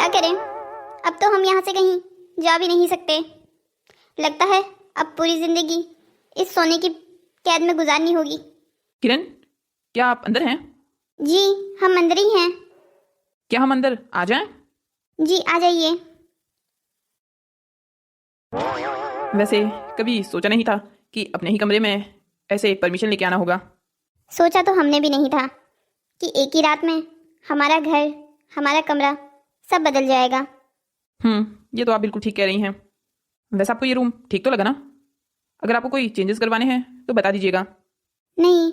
क्या करें, अब तो हम यहाँ से कहीं जा भी नहीं सकते। लगता है अब पूरी जिंदगी इस सोने की कैद में गुजारनी होगी। किरण, क्या आप अंदर हैं? जी, हम अंदर ही हैं। क्या हम अंदर आ जाएं? जी, आ जाइए। वैसे कभी सोचा नहीं था कि अपने ही कमरे में ऐसे परमिशन लेके आना होगा। सोचा तो हमने भी नहीं था कि एक ही रात में हमारा घर, हमारा कमरा सब बदल जाएगा। ये तो आप बिल्कुल ठीक कह रही हैं। वैसे आपको ये रूम ठीक तो लगा ना? अगर आपको कोई चेंजेस करवाने हैं तो बता दीजिएगा। नहीं,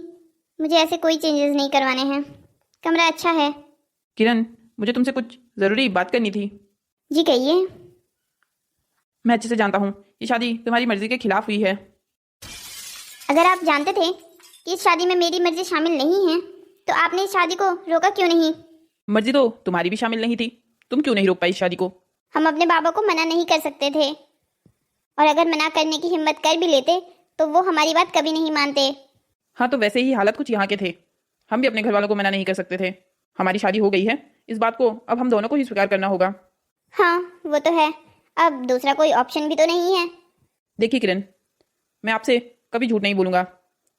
मुझे ऐसे कोई चेंजेस नहीं करवाने हैं, कमरा अच्छा है। किरण, मुझे तुमसे कुछ ज़रूरी बात करनी थी। जी कहिए। मैं अच्छे से जानता हूँ ये शादी तुम्हारी मर्जी के खिलाफ हुई है। अगर आप जानते थे कि इस शादी में मेरी मर्जी शामिल नहीं है तो आपने इस शादी को रोका क्यों नहीं? मर्जी तो तुम्हारी भी शामिल नहीं थी, तुम क्यों नहीं रोक पाई इस शादी को? हम अपने बाबा को मना नहीं कर सकते थे, और अगर मना करने की हिम्मत कर भी लेते तो वो हमारी बात कभी नहीं मानते। हाँ, तो वैसे ही हालत कुछ यहाँ के थे। हम भी अपने घर वालों को मना नहीं कर सकते थे। हमारी शादी हो गई है, इस बात को अब हम दोनों को ही स्वीकार करना होगा। हाँ, वो तो है, अब दूसरा कोई ऑप्शन भी तो नहीं है। देखिए किरण, मैं आपसे कभी झूठ नहीं बोलूँगा,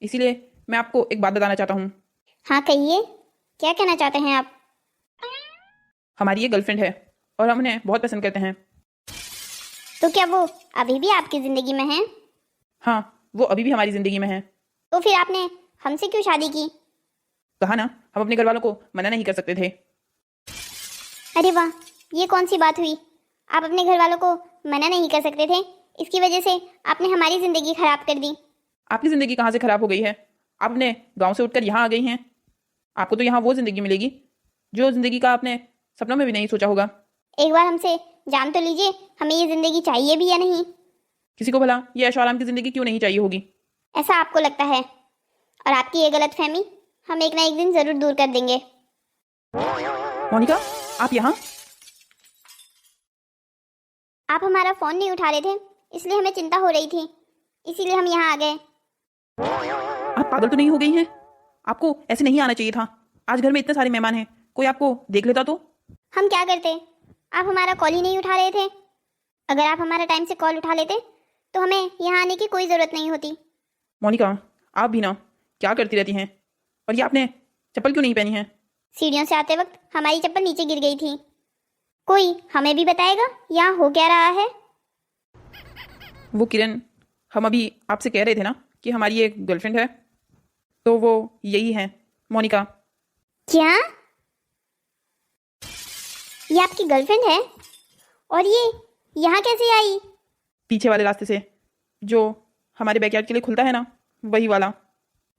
इसीलिए मैं आपको एक बात बताना चाहता हूँ। हाँ कहिए, क्या कहना चाहते हैं आप? हमारी ये गर्लफ्रेंड है और हम उन्हें बहुत पसंद करते हैं। तो क्या वो अभी भी आपकी जिंदगी में है? हाँ, वो अभी भी हमारी ज़िंदगी में है। तो फिर आपने हमसे क्यों शादी की? कहा ना, हम अपने घर वालों को मना नहीं कर सकते थे। अरे वाह, ये कौन सी बात हुई? आप अपने घर वालों को मना नहीं कर सकते थे, इसकी वजह से आपने हमारी जिंदगी खराब कर दी। आपकी ज़िंदगी कहाँ से ख़राब हो गई है? आप अपने गाँव से उठकर यहाँ आ गई हैं। आपको तो यहाँ वो ज़िंदगी मिलेगी जो ज़िंदगी का आपने सपनों में भी नहीं सोचा होगा। एक बार हमसे जान तो लीजिए, हमें ये जिंदगी चाहिए भी या नहीं। किसी को भला ये ऐशो आराम की ज़िंदगी क्यों नहीं चाहिए होगी? ऐसा आपको लगता है, और आपकी ये गलतफहमी हम एक ना एक दिन जरूर दूर कर देंगे। मोनिका, आप यहाँ? आप हमारा फोन नहीं उठा रहे थे, इसलिए हमें चिंता हो रही थी, इसीलिए हम यहाँ आ गए। आप पागल तो नहीं हो गई हैं? आपको ऐसे नहीं आना चाहिए था। आज घर में इतने सारे मेहमान हैं, कोई आपको देख लेता तो? हम क्या करते, आप हमारा कॉल ही नहीं उठा रहे थे। अगर आप हमारा टाइम से कॉल उठा लेते तो हमें यहाँ आने की कोई ज़रूरत नहीं होती। मोनिका, आप भी ना क्या करती रहती हैं? और ये आपने चप्पल क्यों नहीं पहनी है? सीढ़ियों से आते वक्त हमारी चप्पल नीचे गिर गई थी। कोई हमें भी बताएगा यहाँ हो क्या रहा है? वो किरण, हम अभी आपसे कह रहे थे ना कि हमारी एक गर्लफ्रेंड है, तो वो यही है, मोनिका। क्या ये आपकी गर्लफ्रेंड है? और ये यहाँ कैसे आई? पीछे वाले रास्ते से, जो हमारे बैकयार्ड के लिए खुलता है ना, वही वाला।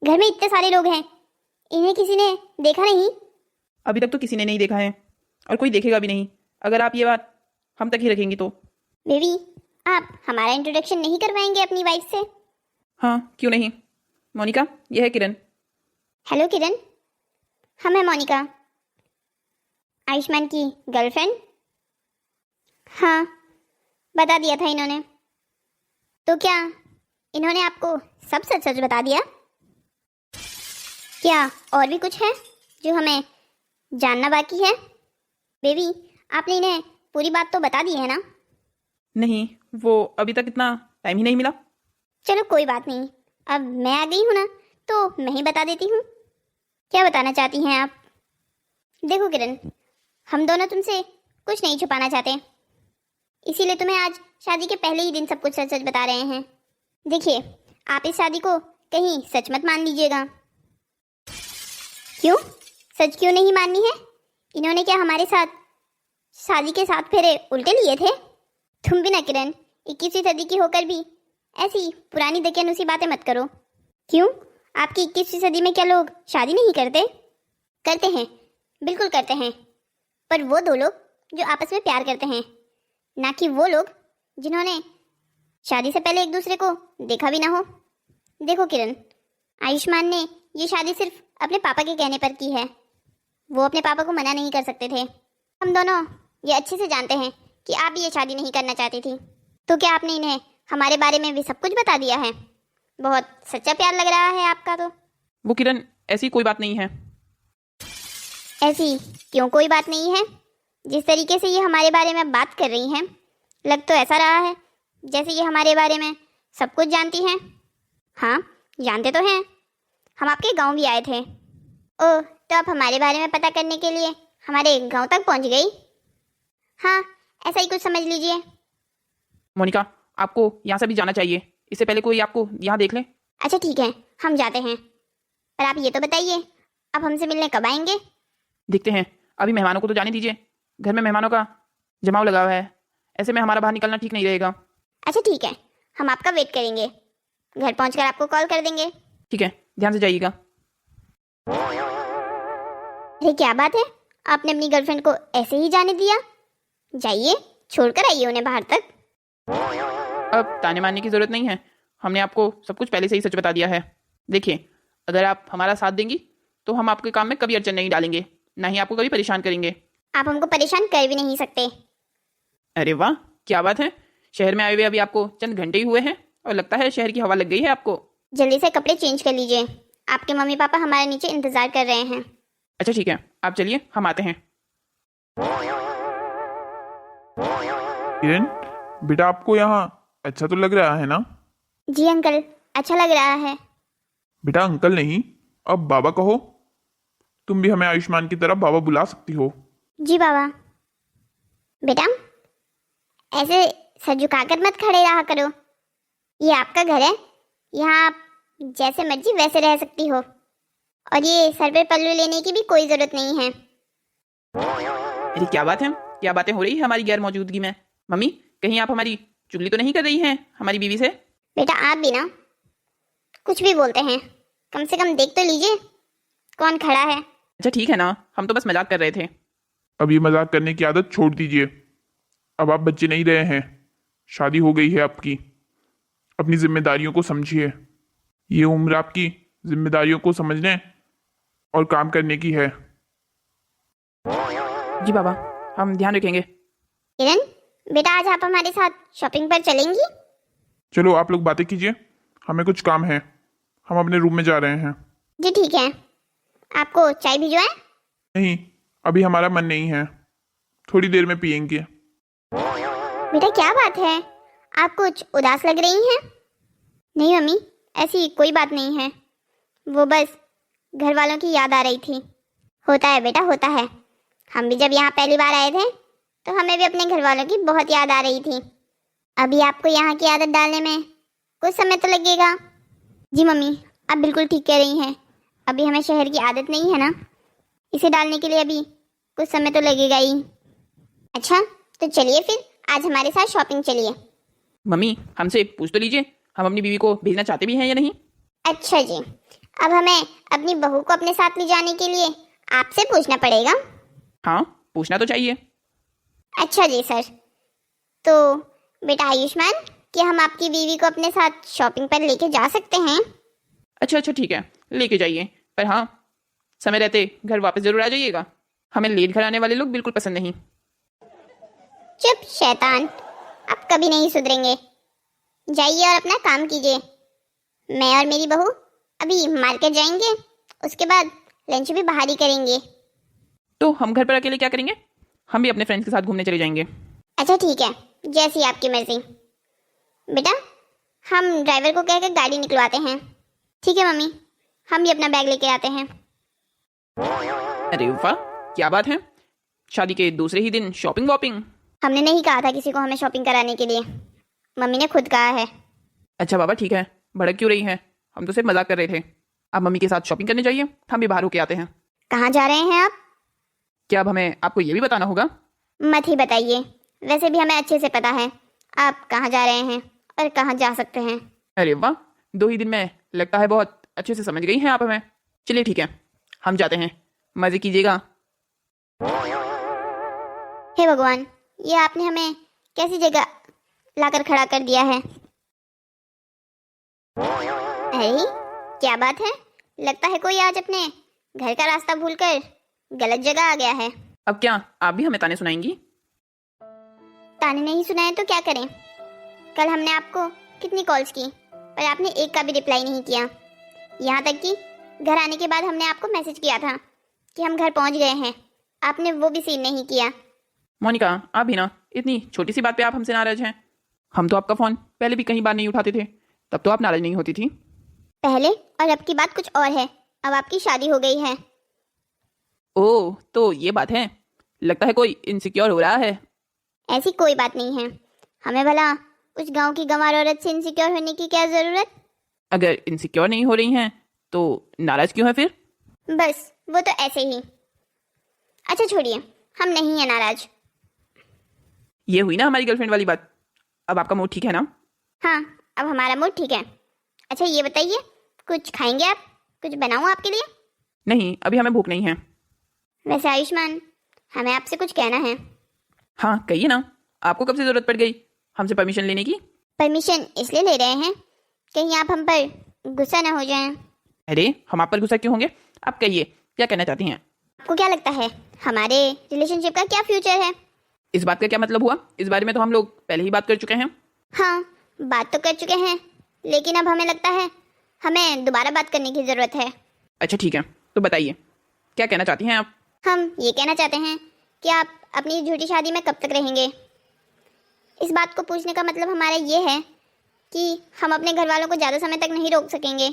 घर में इतने सारे लोग हैं, इन्हें किसी ने देखा नहीं? अभी तक तो किसी ने नहीं देखा है और कोई देखेगा भी नहीं, अगर आप ये बात हम तक ही रखेंगी तो। बेबी, आप हमारा इंट्रोडक्शन नहीं करवाएंगे अपनी वाइफ से? हाँ, क्यों नहीं। मोनिका, यह है किरण। हेलो किरण, हम हैं मोनिका, आयुष्मान की गर्लफ्रेंड। हाँ, बता दिया था इन्होंने। तो क्या इन्होंने आपको सब सच सच बता दिया? क्या और भी कुछ है जो हमें जानना बाकी है? बेबी, आपने इन्हें पूरी बात तो बता दी है ना? नहीं, वो अभी तक इतना टाइम ही नहीं मिला। चलो कोई बात नहीं, अब मैं आ गई हूँ ना, तो मैं ही बता देती हूँ। क्या बताना चाहती हैं आप? देखो किरण, हम दोनों तुमसे कुछ नहीं छुपाना चाहते, इसीलिए तुम्हें आज शादी के पहले ही दिन सब कुछ सच सच बता रहे हैं। देखिए, आप इस शादी को कहीं सच मत मान लीजिएगा। क्यों? सच क्यों नहीं माननी है? इन्होंने क्या हमारे साथ शादी के 7 फेरे उल्टे लिए थे? तुम भी ना किरण, 21वीं सदी की होकर भी ऐसी पुरानी दकियानुसी बातें मत करो। क्यों, आपकी 21वीं सदी में क्या लोग शादी नहीं करते? करते हैं, बिल्कुल करते हैं, पर वो 2 लोग जो आपस में प्यार करते हैं, ना कि वो लोग जिन्होंने शादी से पहले एक दूसरे को देखा भी ना हो। देखो किरण, आयुष्मान ने ये शादी सिर्फ अपने पापा के कहने पर की है, वो अपने पापा को मना नहीं कर सकते थे। हम दोनों ये अच्छे से जानते हैं कि आप भी ये शादी नहीं करना चाहती थी, तो क्या आपने इन्हें हमारे बारे में भी सब कुछ बता दिया है? बहुत सच्चा प्यार लग रहा है आपका तो। वो किरण, ऐसी कोई बात नहीं है। ऐसी क्यों कोई बात नहीं है? जिस तरीके से ये हमारे बारे में बात कर रही हैं, लग तो ऐसा रहा है जैसे ये हमारे बारे में सब कुछ जानती हैं। हाँ, जानते तो हैं, हम आपके गांव भी आए थे। ओह, तो आप हमारे बारे में पता करने के लिए हमारे गांव तक पहुंच गई? हाँ, ऐसा ही कुछ समझ लीजिए। मोनिका, आपको यहाँ से भी जाना चाहिए, इससे पहले कोई आपको यहाँ देख ले। अच्छा ठीक है, हम जाते हैं, पर आप ये तो बताइए आप हमसे मिलने कब आएंगे? देखते हैं, अभी मेहमानों को तो जाने दीजिए, घर में मेहमानों का जमाव लगा हुआ है, ऐसे में हमारा बाहर निकलना ठीक नहीं रहेगा। अच्छा ठीक है, हम आपका वेट करेंगे, घर पहुंचकर आपको कॉल कर देंगे। ठीक है, ध्यान से जाइएगा। अरे क्या बात है, आपने अपनी गर्लफ्रेंड को ऐसे ही जाने दिया? जाइए, छोड़कर आइए उन्हें बाहर तक। अब ताने मारने की ज़रूरत नहीं है, हमने आपको सब कुछ पहले से ही सच बता दिया है। देखिए, अगर आप हमारा साथ देंगी तो हम आपके काम में कभी अड़चन नहीं डालेंगे, ना ही आपको कभी परेशान करेंगे। आप हमको परेशान कर भी नहीं सकते। अरे वाह, क्या बात है, शहर में आए हुए अभी आपको चंद घंटे ही हुए हैं और लगता है शहर की हवा लग गई है आपको। जल्दी से कपड़े चेंज कर लीजिए, आपके मम्मी पापा हमारे नीचे इंतजार कर रहे हैं। अच्छा ठीक है, आप चलिए, हम आते हैं। किरण, बेटा आपको यहाँ अच्छा तो लग रहा है ना? जी अंकल, अच्छा लग रहा है। बेटा अंकल नहीं, अब बाबा कहो। तुम भी हमें आयुष्मान की तरह बाबा बुला सकती हो। जी बाबा। बेटा, ऐसे सर झुकाकर मत खड़े रहा करो, ये आपका घर है, यहाँ आप जैसे मर्जी वैसे रह सकती हो, और ये सर पे पल्लू लेने की भी कोई जरूरत नहीं है। अरे क्या बात है, क्या बातें हो रही है हमारी गैर मौजूदगी में? मम्मी, कहीं आप हमारी चुगली तो नहीं कर रही हैं हमारी बीवी से? बेटा आप भी ना कुछ भी बोलते हैं, कम से कम देख तो लीजिए कौन खड़ा है। अच्छा ठीक है ना, हम तो बस मजाक कर रहे थे। अब ये मजाक करने की आदत छोड़ दीजिए, अब आप बच्चे नहीं रहे हैं, शादी हो गई है आपकी, अपनी जिम्मेदारियों को समझिए। ये उम्र आपकी जिम्मेदारियों को समझने और काम करने की है। जी बाबा, हम ध्यान रखेंगे। किरण बेटा, आज आप हमारे साथ शॉपिंग पर चलेंगी? चलो आप लोग बातें कीजिए, हमें कुछ काम है, हम अपने रूम में जा रहे हैं। जी ठीक है, आपको चाय भिजवाएं? नहीं, अभी हमारा मन नहीं है, थोड़ी देर में पियेंगे। बेटा क्या बात है, आप कुछ उदास लग रही हैं? नहीं मम्मी, ऐसी कोई बात नहीं है, वो बस घर वालों की याद आ रही थी। होता है बेटा, होता है, हम भी जब यहाँ पहली बार आए थे तो हमें भी अपने घर वालों की बहुत याद आ रही थी। अभी आपको यहाँ की आदत डालने में कुछ समय तो लगेगा। जी मम्मी, आप बिल्कुल ठीक कह रही हैं, अभी हमें शहर की आदत नहीं है ना, इसे डालने के लिए अभी कुछ समय तो लगेगा ही। अच्छा तो चलिए फिर आज हमारे साथ शॉपिंग चलिए। मम्मी, हमसे पूछ तो लीजिए, हम अपनी बीवी को भेजना चाहते भी हैं या नहीं? अच्छा जी, अब हमें अपनी बहू को अपने साथ ले जाने के लिए आपसे पूछना पड़ेगा। हाँ, पूछना तो चाहिए। अच्छा जी सर, तो बेटा आयुष्मान, क्या हम आपकी बीवी को अपने साथ शॉपिंग पर लेके जा सकते हैं? अच्छा अच्छा ठीक है, लेके जाइए, पर हाँ, समय रहते घर वापस जरूर आ जाइएगा, हमें लेट घर आने वाले लोग बिल्कुल पसंद नहीं। चुप शैतान, आप कभी नहीं सुधरेंगे, जाइए और अपना काम कीजिए। मैं और मेरी बहू अभी मार्केट जाएंगे, उसके बाद लंच भी बाहर ही करेंगे। तो हम घर पर अकेले क्या करेंगे? हम भी अपने फ्रेंड्स के साथ घूमने चले जाएंगे। अच्छा ठीक है, जैसी आपकी मर्जी। बेटा हम ड्राइवर को कहकर गाड़ी निकलवाते हैं। ठीक है मम्मी, हम भी अपना बैग लेके आते हैं। अरे वाह, क्या बात है, शादी के दूसरे ही दिन शॉपिंग वॉपिंग? हमने नहीं कहा था किसी को हमें शॉपिंग कराने के लिए, मम्मी ने खुद कहा है। अच्छा बाबा ठीक है, भड़क क्यों रही हैं, हम तो सिर्फ मजाक कर रहे थे। आप मम्मी के साथ शॉपिंग करने जाइए, हम भी बाहर होके आते हैं। कहाँ जा रहे हैं आप? क्या अब हमें आपको ये भी बताना होगा? मत ही बताइए, वैसे भी हमें अच्छे से पता है आप कहाँ जा रहे हैं और कहाँ जा सकते हैं। अरे वाह, 2 ही दिन में लगता है बहुत अच्छे से समझ गई हैं आप हमें। चलिए ठीक है, हम जाते हैं, मजे कीजिएगा। हे भगवान, ये आपने हमें कैसी जगह लाकर खड़ा कर दिया है। अरे क्या बात है, लगता है कोई आज अपने घर का रास्ता भूलकर गलत जगह आ गया है। अब क्या आप भी हमें ताने सुनाएंगी? ताने नहीं सुनाए तो क्या करें, कल हमने आपको कितनी कॉल्स की पर आपने एक का भी रिप्लाई नहीं किया। यहाँ तक कि घर आने के बाद हमने आपको मैसेज किया था कि हम घर पहुँच गए हैं, आपने वो भी सीन नहीं किया। मोनिका, आप भी ना, इतनी छोटी सी बात पे आप हमसे नाराज हैं। हम तो आपका फ़ोन पहले भी कई बार नहीं उठाते थे, तब तो आप नाराज नहीं होती थी। पहले और अब की बात कुछ और है। अब आपकी शादी हो गई है। ओह, तो ये बात है। लगता है कोई इनसिक्योर हो रहा है। ऐसी कोई बात नहीं है। हमें भला उस गांव की गंवार औरत से इनसिक्योर होने की क्या जरूरत। अगर इनसिक्योर नहीं हो रही हैं तो नाराज क्यों है फिर? बस वो तो ऐसे ही। अच्छा छोड़िए, हम नहीं है नाराज। ये हुई ना हमारी गर्लफ्रेंड वाली बात। अब आपका मूड ठीक है ना? हाँ, अब हमारा मूड ठीक है। अच्छा ये बताइए, कुछ खाएंगे आप? कुछ बनाऊं आपके लिए? नहीं, अभी हमें भूख नहीं है। वैसे आयुष्मान, हमें आपसे कुछ कहना है। हाँ कहिए ना, आपको कब से ज़रूरत पड़ गई हमसे परमिशन लेने की? परमिशन इसलिए ले रहे हैं, कहीं आप हम पर गुस्सा ना हो जाएं। अरे हम आप पर गुस्सा क्यों होंगे? आप कहिए, क्या कहना चाहती हैं? आपको क्या लगता है हमारे रिलेशनशिप का क्या फ्यूचर है? इस बात का क्या मतलब हुआ? इस बारे में तो हम लोग पहले ही बात कर चुके हैं। हाँ, बात तो कर चुके हैं, लेकिन अब हमें लगता है हमें दोबारा बात करने की ज़रूरत है। अच्छा ठीक है, तो बताइए क्या कहना चाहती हैं आप? हम ये कहना चाहते हैं कि आप अपनी झूठी शादी में कब तक रहेंगे। इस बात को पूछने का मतलब हमारा ये है कि हम अपने घर वालों को ज़्यादा समय तक नहीं रोक सकेंगे।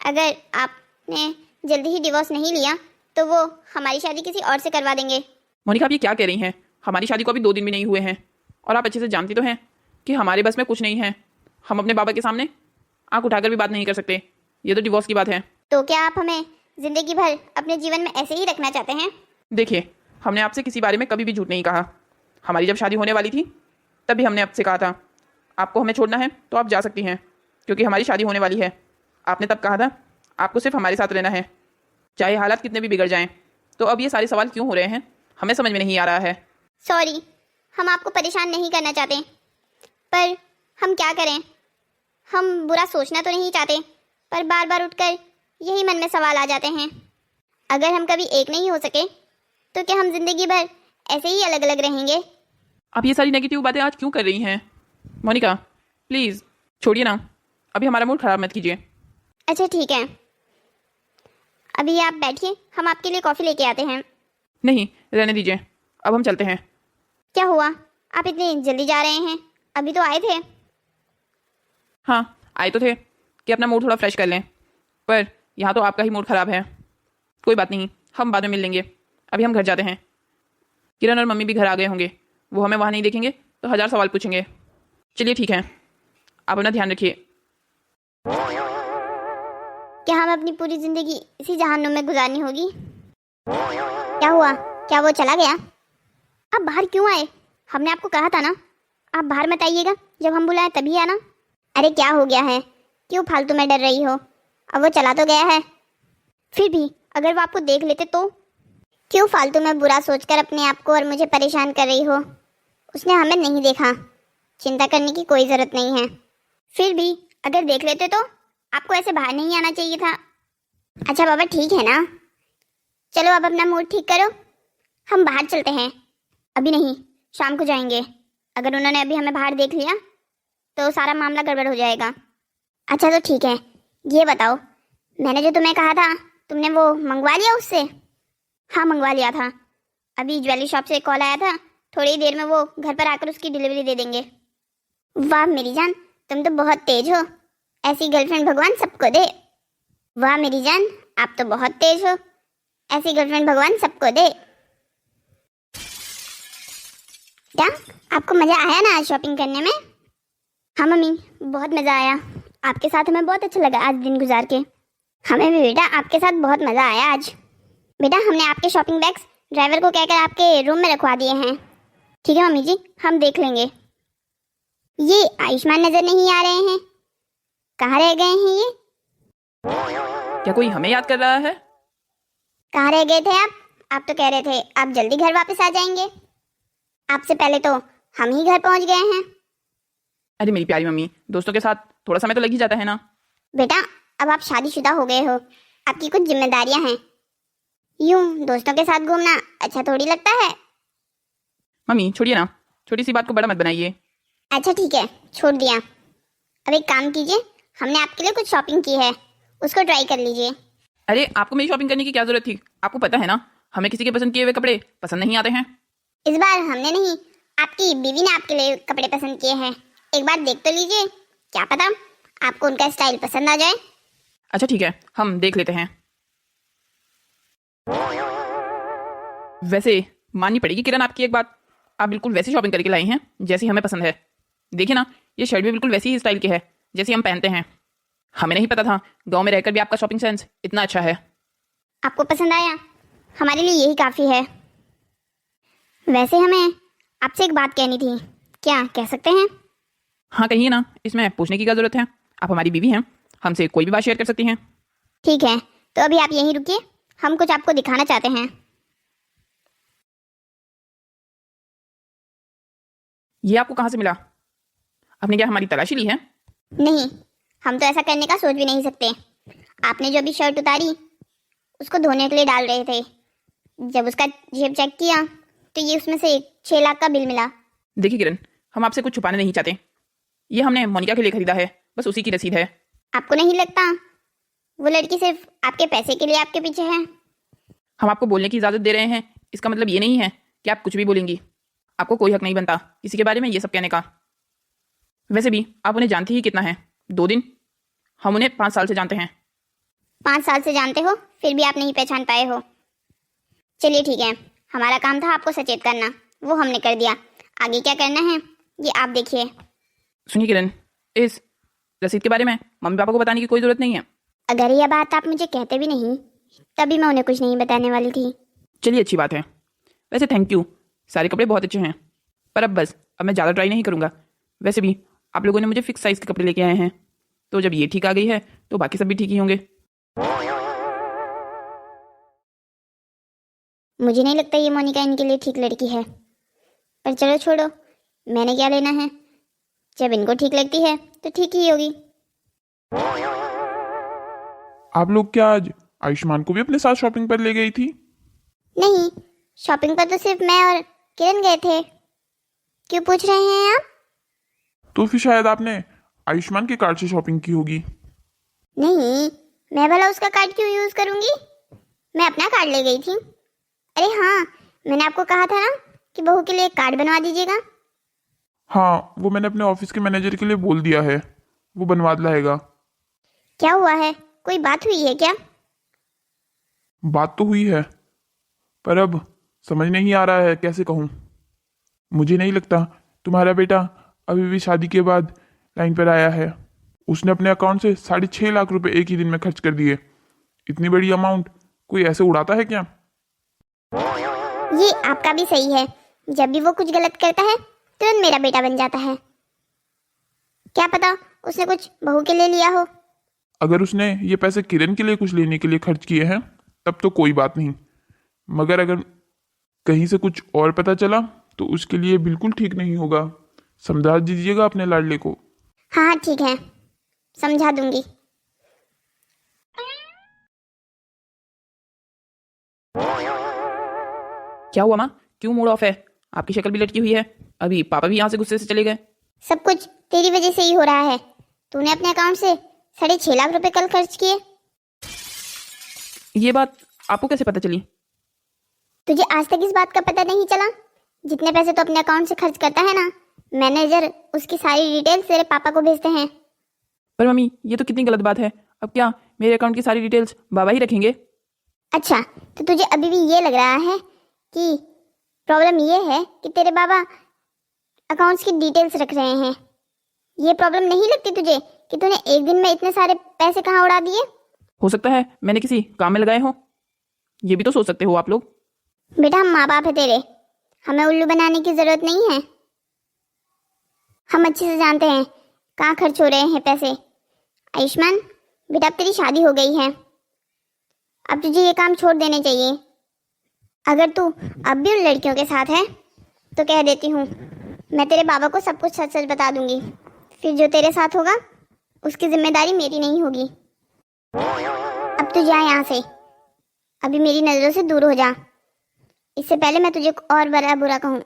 अगर आपने जल्दी ही डिवोर्स नहीं लिया तो वो हमारी शादी किसी और से करवा देंगे। मोनिका, आप ये क्या कह रही हैं? हमारी शादी को अभी 2 दिन भी नहीं हुए हैं और आप अच्छे से जानती तो हैं कि हमारे बस में कुछ नहीं है। हम अपने बाबा के सामने आंख उठाकर भी बात नहीं कर सकते। ये तो डिवोर्स की बात है। तो क्या आप हमें ज़िंदगी भर अपने जीवन में ऐसे ही रखना चाहते हैं? देखिए, हमने आपसे किसी बारे में कभी भी झूठ नहीं कहा। हमारी जब शादी होने वाली थी तभी हमने आपसे कहा था आपको हमें छोड़ना है तो आप जा सकती हैं, क्योंकि हमारी शादी होने वाली है। आपने तब कहा था आपको सिर्फ हमारे साथ रहना है, चाहे हालात कितने भी बिगड़ जाएं। तो अब ये सारे सवाल क्यों हो रहे हैं, हमें समझ में नहीं आ रहा है। सॉरी, हम आपको परेशान नहीं करना चाहते, पर हम क्या करें। हम बुरा सोचना तो नहीं चाहते, पर बार बार उठकर यही मन में सवाल आ जाते हैं। अगर हम कभी एक नहीं हो सके तो क्या हम जिंदगी भर ऐसे ही अलग अलग रहेंगे? आप ये सारी नेगेटिव बातें आज क्यों कर रही हैं? मोनिका प्लीज़ छोड़िए ना, अभी हमारा मूड ख़राब मत कीजिए। अच्छा ठीक है, अभी आप बैठिए, हम आपके लिए कॉफ़ी लेके आते हैं। नहीं, रहने दीजिए, अब हम चलते हैं। क्या हुआ, आप इतनी जल्दी जा रहे हैं? अभी तो आए थे। हाँ आए तो थे कि अपना मूड थोड़ा फ्रेश कर लें, पर यहाँ तो आपका ही मूड ख़राब है। कोई बात नहीं, हम बाद में मिल लेंगे। अभी हम घर जाते हैं। किरण और मम्मी भी घर आ गए होंगे, वो हमें वहाँ नहीं देखेंगे तो 1000 सवाल पूछेंगे। चलिए ठीक है, आप अपना ध्यान रखिए। क्या हम अपनी पूरी जिंदगी इसी जहन्नुम में गुजारनी होगी? क्या हुआ, क्या वो चला गया? आप बाहर क्यों आए? हमने आपको कहा था ना आप बाहर मत आइएगा, जब हम बुलाए तभी आना। अरे क्या हो गया है, क्यों फालतू में डर रही हो? अब वो चला तो गया है, फिर भी अगर वो आपको देख लेते तो? क्यों फालतू में बुरा सोचकर अपने आप को और मुझे परेशान कर रही हो? उसने हमें नहीं देखा, चिंता करने की कोई ज़रूरत नहीं है। फिर भी अगर देख लेते तो आपको ऐसे बाहर नहीं आना चाहिए था। अच्छा बाबा ठीक है ना, चलो अब अपना मूड ठीक करो, हम बाहर चलते हैं। अभी नहीं, शाम को जाएंगे। अगर उन्होंने अभी हमें बाहर देख लिया तो सारा मामला गड़बड़ हो जाएगा। अच्छा तो ठीक है, ये बताओ, मैंने जो तुम्हें कहा था तुमने वो मंगवा लिया उससे? हाँ मंगवा लिया था, अभी ज्वेलरी शॉप से कॉल आया था, थोड़ी देर में वो घर पर आकर उसकी डिलीवरी दे देंगे। वाह मेरी जान, तुम तो बहुत तेज हो, ऐसी गर्लफ्रेंड भगवान सबको दे। वाह मेरी जान, आप तो बहुत तेज हो, ऐसी गर्लफ्रेंड भगवान सबको दे। क्या आपको मज़ा आया ना आज शॉपिंग करने में? हाँ मम्मी, बहुत मज़ा आया, आपके साथ हमें बहुत अच्छा लगा आज दिन गुजार के। हमें भी बेटा आपके साथ बहुत मज़ा आया आज। बेटा हमने आपके शॉपिंग बैग्स ड्राइवर को कहकर आपके रूम में रखवा दिए हैं। ठीक है मम्मी जी, हम देख लेंगे। ये आयुष्मान नज़र नहीं आ रहे हैं, कहाँ रह गए हैं ये? क्या कोई हमें याद कर रहा है? कहाँ रह गए थे आप? आप तो कह रहे थे आप जल्दी घर वापस आ जाएंगे, आपसे पहले तो हम ही घर पहुंच गए हैं। अरे मेरी प्यारी मम्मी, दोस्तों के साथ थोड़ा समय तो लग ही जाता है ना। बेटा अब आप शादीशुदा हो गए हो, आपकी कुछ जिम्मेदारियां हैं, यूं दोस्तों के साथ घूमना अच्छा थोड़ी लगता है। मम्मी छोड़िए ना, छोटी सी बात को बड़ा मत बनाइए। अच्छा ठीक है, छोड़ दिया। अब एक काम कीजिए, हमने आपके लिए कुछ शॉपिंग की है, उसको ट्राई कर लीजिए। अरे आपको मेरी शॉपिंग करने की क्या जरूरत थी? आपको पता है ना हमें किसी के पसंद किए हुए कपड़े पसंद नहीं आते हैं। इस बार हमने नहीं, आपकी बीवी ने आपके लिए कपड़े पसंद किए हैं। एक बार देख तो लीजिए, क्या पता आपको उनका स्टाइल पसंद आ जाए। अच्छा ठीक है, हम देख लेते हैं। वैसे माननी पड़ेगी किरण आपकी एक बात, आप बिल्कुल वैसी शॉपिंग करके लाई हैं जैसी हमें पसंद है। देखिए ना, ये शर्ट भी बिल्कुल वैसी ही स्टाइल की है जैसी हम पहनते हैं। हमें नहीं पता था गांव में रहकर भी आपका शॉपिंग सेंस इतना अच्छा है। आपको पसंद आया, हमारे लिए यही काफ़ी है। वैसे हमें आपसे एक बात कहनी थी, क्या कह सकते हैं? हाँ कहिए ना, इसमें पूछने की क्या ज़रूरत है, आप हमारी बीवी हैं, हमसे कोई भी बात शेयर कर सकती हैं। ठीक है, तो अभी आप यहीं रुकिए, हम कुछ आपको दिखाना चाहते हैं। ये आपको कहाँ से मिला? आपने क्या हमारी तलाशी ली है? नहीं, हम तो ऐसा करने का सोच भी नहीं सकते। आपने जो अभी शर्ट उतारी उसको धोने के लिए डाल रहे थे, जब उसका जेब चेक किया तो ये उसमें से 6 लाख का बिल मिला। देखिए किरण, हम आपसे कुछ छुपाना नहीं चाहते, ये हमने मोनिका के लिए खरीदा है, बस उसी की रसीद है। आपको नहीं लगता वो लड़की सिर्फ आपके पैसे के लिए आपके पीछे है? हम आपको बोलने की इजाज़त दे रहे हैं, इसका मतलब ये नहीं है कि आप कुछ भी बोलेंगी। आपको कोई हक नहीं बनता किसी के बारे में ये सब कहने का। वैसे भी आप उन्हें जानती ही कितना है, 2 दिन? हम उन्हें 5 साल से जानते हैं। 5 साल से जानते हो, फिर भी आप नहीं पहचान पाए हो। चलिए ठीक है, हमारा काम था आपको सचेत करना, वो हमने कर दिया। आगे क्या करना है ये आप देखिए। सुनिए किरण, इस रसीद के बारे में मम्मी पापा को बताने की कोई ज़रूरत नहीं है। अगर यह बात आप मुझे कहते भी नहीं तभी मैं उन्हें कुछ नहीं बताने वाली थी। चलिए अच्छी बात है। वैसे थैंक यू, सारे कपड़े बहुत अच्छे हैं, पर अब मैं ज़्यादा ट्राई नहीं करूँगा। वैसे भी आप लोगों ने मुझे फिक्स साइज़ के कपड़े लेके आए हैं, तो जब ये ठीक आ गई है तो बाकी सब भी ठीक ही होंगे। मुझे नहीं लगता ये मोनिका इनके लिए ठीक लड़की है, पर चलो छोड़ो, मैंने क्या लेना है। जब इनको ठीक लगती है तो ठीक ही होगी। आप लोग क्या आज आयुष्मान को भी अपने साथ शॉपिंग पर ले गई थी? नहीं, शॉपिंग पर तो सिर्फ मैं और किरण गए थे। क्यों पूछ रहे हैं आप? तो फिर शायद आपने आयुष्मान के कार्ड से शॉपिंग की होगी। नहीं, मैं भला उसका कार्ड क्यों यूज करूंगी, मैं अपना कार्ड ले गई थी। अरे हाँ, मैंने आपको कहा था ना कि बहू के लिए एक कार्ड बनवा दीजिएगा। हाँ, वो मैंने अपने ऑफिस के मैनेजर के लिए बोल दिया है, वो बनवा लाएगा। क्या हुआ है, कोई बात हुई है क्या? बात तो हुई है, पर अब समझ नहीं आ रहा है कैसे कहूँ। मुझे नहीं लगता तुम्हारा बेटा अभी भी शादी के बाद लाइन पर आया है। उसने अपने अकाउंट से 6.5 लाख रुपए एक ही दिन में खर्च कर दिए। इतनी बड़ी अमाउंट कोई ऐसे उड़ाता है क्या? ये आपका भी सही है, जब भी वो कुछ गलत करता है तुरंत मेरा बेटा बन जाता है। क्या पता उसने कुछ बहू के लिए लिया हो। अगर उसने ये पैसे किरण के लिए कुछ लेने के लिए खर्च किए हैं तब तो कोई बात नहीं, मगर अगर कहीं से कुछ और पता चला तो उसके लिए बिल्कुल ठीक नहीं होगा। समझा दीजिएगा अपने लाडले को। हाँ हाँ ठीक है, समझा दूंगी। क्या हुआ माँ, क्यों मूड ऑफ है? आपकी शक्ल भी लटकी हुई है, अभी पापा भी यहाँ से गुस्से से चले गए। सब कुछ तेरी वजह से ही हो रहा है। तूने अपने अकाउंट से 6.5 लाख रुपए कल खर्च किए। ये बात आपको कैसे पता चली? तुझे आज तक इस बात का पता नहीं चला? जितने पैसे तो अपने अकाउंट से खर्च करता है ना, मैनेजर उसकी सारी डिटेल्स तेरे पापा को भेजते हैं। पर मम्मी, ये तो कितनी गलत बात है। अब क्या मेरे अकाउंट की सारी डिटेल्स बाबा ही रखेंगे? अच्छा, तो तुझे अभी भी ये लग रहा है कि प्रॉब्लम ये है कि तेरे बाबा अकाउंट्स की डिटेल्स रख रहे हैं। ये प्रॉब्लम नहीं लगती तुझे कि तूने एक दिन में इतने सारे पैसे कहाँ उड़ा दिए? हो सकता है मैंने किसी काम में लगाए हो, ये भी तो सोच सकते हो आप लोग। बेटा, हम माँ बाप है तेरे, हमें उल्लू बनाने की जरूरत नहीं है। हम अच्छे से जानते हैं कहाँ खर्च हो रहे हैं पैसे। आयुष्मान बेटा, अब तेरी शादी हो गई है, अब तुझे ये काम छोड़ देने चाहिए। अगर तू अब भी उन लड़कियों के साथ है तो कह देती हूँ, मैं तेरे बाबा को सब कुछ सच सच बता दूंगी। फिर जो तेरे साथ होगा उसकी जिम्मेदारी मेरी नहीं होगी। अब तू जा यहाँ से, अभी मेरी नज़रों से दूर हो जा, इससे पहले मैं तुझे और बड़ा बुरा कहूँ।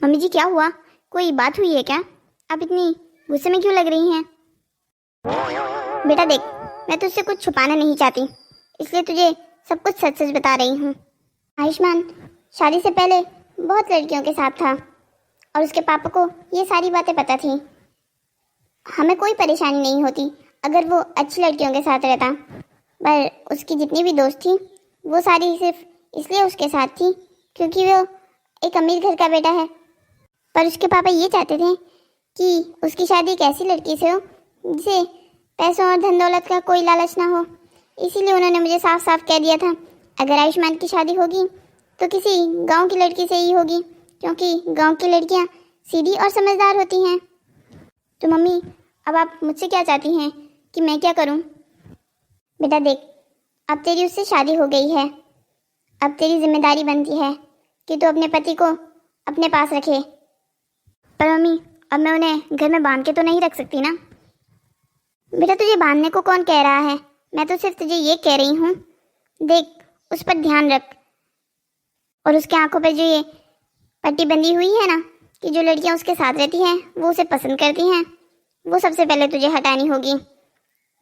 मम्मी जी, क्या हुआ? कोई बात हुई है क्या? आप इतनी गुस्से में क्यों लग रही हैं? बेटा देख, मैं तुझसे कुछ छुपाना नहीं चाहती, इसलिए तुझे सब कुछ सच सच बता रही हूँ। आयुष्मान, शादी से पहले बहुत लड़कियों के साथ था और उसके पापा को ये सारी बातें पता थी। हमें कोई परेशानी नहीं होती अगर वो अच्छी लड़कियों के साथ रहता, पर उसकी जितनी भी दोस्त थी वो सारी सिर्फ इसलिए उसके साथ थी क्योंकि वो एक अमीर घर का बेटा है। पर उसके पापा ये चाहते थे कि उसकी शादी एक ऐसी लड़की से हो जिसे पैसों और धन दौलत का कोई लालच ना हो। इसीलिए उन्होंने मुझे साफ साफ कह दिया था अगर आयुष्मान की शादी होगी तो किसी गांव की लड़की से ही होगी, क्योंकि गांव की लड़कियां सीधी और समझदार होती हैं। तो मम्मी, अब आप मुझसे क्या चाहती हैं कि मैं क्या करूं? बेटा देख, अब तेरी उससे शादी हो गई है, अब तेरी जिम्मेदारी बनती है कि तू अपने पति को अपने पास रखे। पर मम्मी, अब मैं उन्हें घर में बांध के तो नहीं रख सकती ना? बेटा तुझे बांधने को कौन कह रहा है, मैं तो सिर्फ तुझे ये कह रही हूँ, देख उस पर ध्यान रख। और उसके आंखों पर जो ये पट्टी बंधी हुई है ना कि जो लड़कियां उसके साथ रहती हैं वो उसे पसंद करती हैं, वो सबसे पहले तुझे हटानी होगी।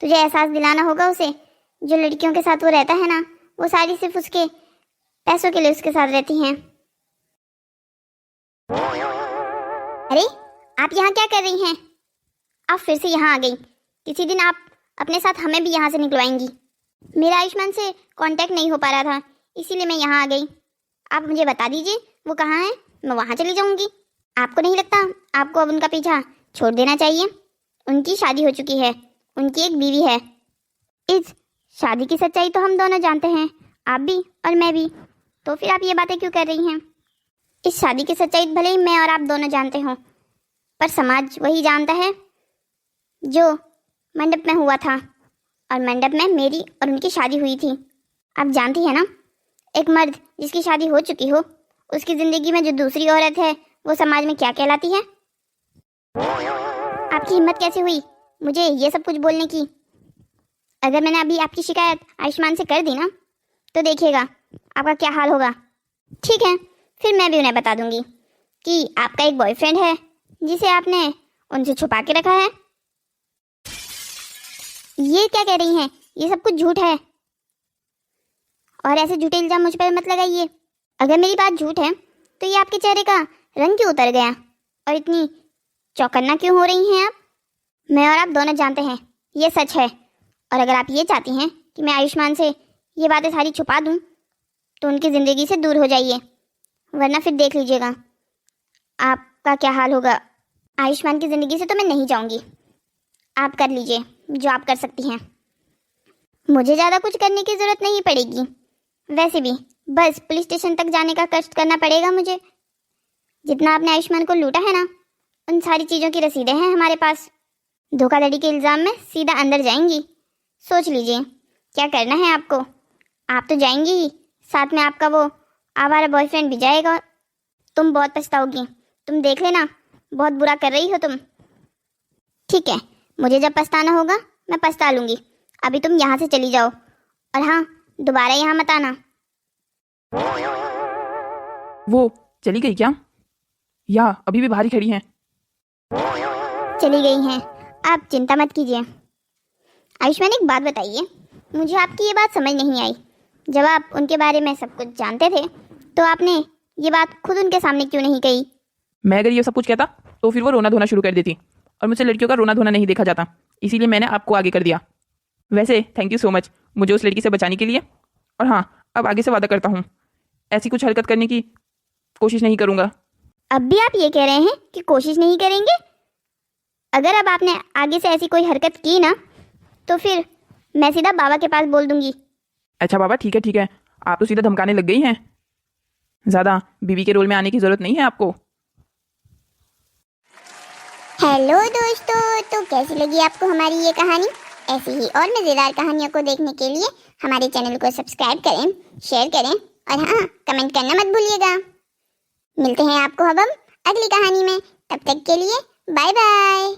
तुझे एहसास दिलाना होगा उसे जो लड़कियों के साथ वो रहता है ना वो सारी सिर्फ उसके पैसों के लिए उसके साथ रहती हैं। अरे आप यहाँ क्या कर रही हैं? आप फिर से यहाँ आ गई। किसी दिन आप अपने साथ हमें भी यहाँ से निकलवाएंगी। मेरा आयुष्मान से कांटेक्ट नहीं हो पा रहा था, इसीलिए मैं यहाँ आ गई। आप मुझे बता दीजिए वो कहाँ है, मैं वहाँ चली जाऊँगी। आपको नहीं लगता आपको अब उनका पीछा छोड़ देना चाहिए? उनकी शादी हो चुकी है, उनकी एक बीवी है। इस शादी की सच्चाई तो हम दोनों जानते हैं, आप भी और मैं भी, तो फिर आप ये बातें क्यों कर रही हैं? इस शादी की सच्चाई भले ही मैं और आप दोनों जानते हों, पर समाज वही जानता है जो मंडप में हुआ था, और मंडप में मेरी और उनकी शादी हुई थी। आप जानती हैं ना, एक मर्द जिसकी शादी हो चुकी हो उसकी ज़िंदगी में जो दूसरी औरत है वो समाज में क्या कहलाती है? आपकी हिम्मत कैसे हुई मुझे ये सब कुछ बोलने की? अगर मैंने अभी आपकी शिकायत आयुष्मान से कर दी ना तो देखिएगा आपका क्या हाल होगा। ठीक है, फिर मैं भी उन्हें बता दूंगी कि आपका एक बॉयफ्रेंड है जिसे आपने उनसे छुपा के रखा है। ये क्या कह रही हैं? ये सब कुछ झूठ है, और ऐसे झूठे इल्जाम मुझ पर मत लगाइए। अगर मेरी बात झूठ है तो ये आपके चेहरे का रंग क्यों उतर गया और इतनी चौकन्ना क्यों हो रही हैं आप? मैं और आप दोनों जानते हैं ये सच है, और अगर आप ये चाहती हैं कि मैं आयुष्मान से ये बातें सारी छुपा दूं तो उनकी ज़िंदगी से दूर हो जाइए, वरना फिर देख लीजिएगा आपका क्या हाल होगा। आयुष्मान की ज़िंदगी से तो मैं नहीं जाऊंगी। आप कर लीजिए जो आप कर सकती हैं, मुझे ज़्यादा कुछ करने की ज़रूरत नहीं पड़ेगी। वैसे भी बस पुलिस स्टेशन तक जाने का कष्ट करना पड़ेगा मुझे। जितना आपने आयुष्मान को लूटा है ना, उन सारी चीज़ों की रसीदें हैं हमारे पास। धोखाधड़ी के इल्ज़ाम में सीधा अंदर जाएंगी। सोच लीजिए क्या करना है आपको। आप तो जाएंगी ही, साथ में आपका वो आवारा बॉयफ्रेंड भी जाएगा। तुम बहुत पछताओगी, तुम देख लेना, बहुत बुरा कर रही हो तुम। ठीक है, मुझे जब पछताना होगा मैं पछता लूँगी। अभी तुम यहाँ से चली जाओ, और हाँ, दोबारा यहाँ मत आना। वो चली गई क्या, या अभी भी बाहर ही खड़ी हैं? चली गई हैं, आप चिंता मत कीजिए। आयुष्मान, एक बात बताइए, मुझे आपकी ये बात समझ नहीं आई। जब आप उनके बारे में सब कुछ जानते थे तो आपने ये बात खुद उनके सामने क्यों नहीं कही? मैं अगर ये सब कुछ कहता तो फिर वो रोना धोना शुरू कर देती, और मुझसे लड़कियों का रोना धोना नहीं देखा जाता, इसीलिए मैंने आपको आगे कर दिया। वैसे थैंक यू सो मच मुझे उस लड़की से बचाने के लिए। और हाँ, अब आगे से वादा करता हूँ ऐसी कुछ हरकत करने की कोशिश नहीं करूँगा। अब भी आप ये कह रहे हैं कि कोशिश नहीं करेंगे? अगर अब आपने आगे से ऐसी कोई हरकत की ना तो फिर मैं सीधा बाबा के पास बोल दूंगी। अच्छा बाबा, ठीक है, आप तो सीधा धमकाने लग गई हैं। ज़्यादा बीवी के रोल में आने की ज़रूरत नहीं है आपको। हेलो दोस्तों, तो कैसी लगी आपको हमारी ये कहानी? ऐसी ही और मज़ेदार कहानियों को देखने के लिए हमारे चैनल को सब्सक्राइब करें, शेयर करें, और हाँ, कमेंट करना मत भूलिएगा। मिलते हैं आपको अब हम अगली कहानी में, तब तक के लिए बाय बाय।